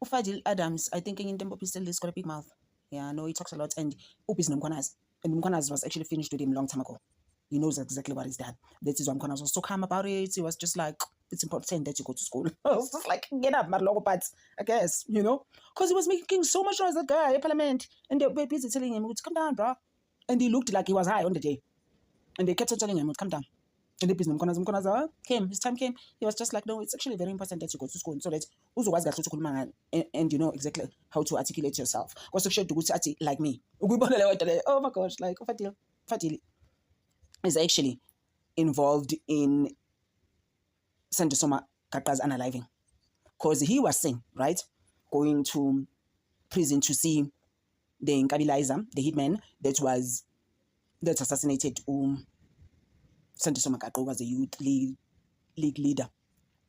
Fadil Adams, I think in Tempo Pistol has got a big mouth. Yeah, no, he talks a lot. And Upis Mkwanas. And Mkwanas was actually finished with him a long time ago. He knows exactly what he's done. That is why Mkwanas was so calm about it. He was just like, it's important that you go to school. I was just like, get up, Marlogo Pats, I guess, you know? Because he was making so much noise, that guy at Parliament. And they were busy telling him, come down, bro. And he looked like he was high on the day. And they kept on telling him, come down. And the business came, his time came. He was just like, no, it's actually very important that you go to school so that and you know exactly how to articulate yourself. Because like me. Oh my gosh, like Fadil is actually involved in Sendisoma Kaka's unaliving. Because he was seen, right, going to prison to see the Nkabilizer, the hitman that assassinated Sendisoma Kaka was a youth league leader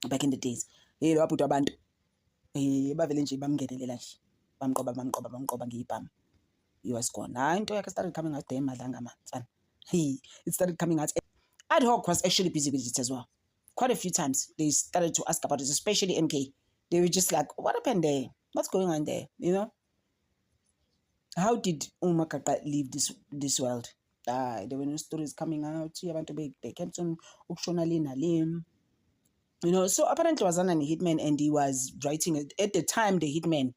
back in the days. He was gone. It started coming out there. It started coming out. Ad hoc was actually busy with it as well. Quite a few times they started to ask about it, especially MK. They were just like, what happened there? What's going on there? You know? How did Kaka leave this world? There were no stories coming out. They kept on Nalim. You know, so apparently was an hitman and he was writing it. At the time the hitman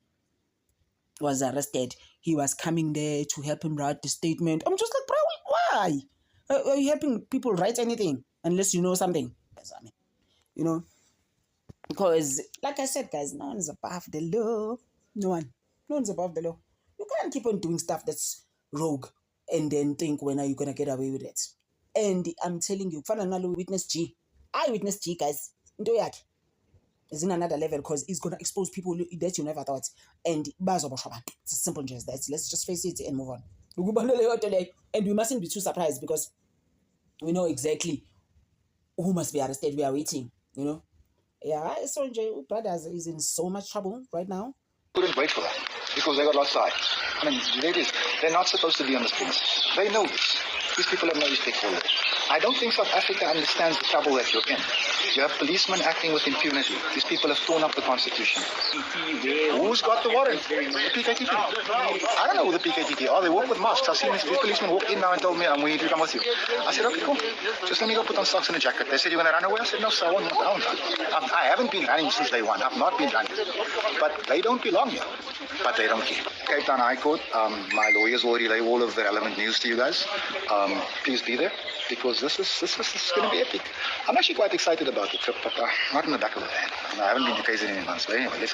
was arrested, he was coming there to help him write the statement. I'm just like, bro, why? Are you helping people write anything unless you know something? I mean, you know, because like I said, guys, no one's above the law. No one's above the law. You can't keep on doing stuff that's rogue and then think, when are you going to get away with it? And I'm telling you, Witness G. Eyewitness G, guys. Is in another level because he's going to expose people that you never thought. And it's as simple as that. Let's just face it and move on. And we mustn't be too surprised because we know exactly who must be arrested. We are waiting, you know. Yeah, so Brothers is in so much trouble right now. Couldn't wait for that because they got lost sight. I mean, ladies, they're not supposed to be on the streets. They know this. These people have no respect for it. I don't think South Africa understands the trouble that you're in. You have policemen acting with impunity. These people have torn up the Constitution. Who's got the warrant? The PKTP. I don't know who the PKTP are. They walk with masks. I've seen these policemen walk in now and told me, I'm willing to come with you. I said, okay, cool. Just let me go put on socks and a jacket. They said, you're going to run away? I said, no, sir, I won't run. I haven't been running since day one. I've not been running. But they don't belong here. But they don't care. Cape Town High Court, my lawyers will relay all of the relevant news to you guys. Please be there because this is going to be epic. I'm actually quite excited about the trip, but not in the back of the van. I haven't been to KZN in months. But anyway, let's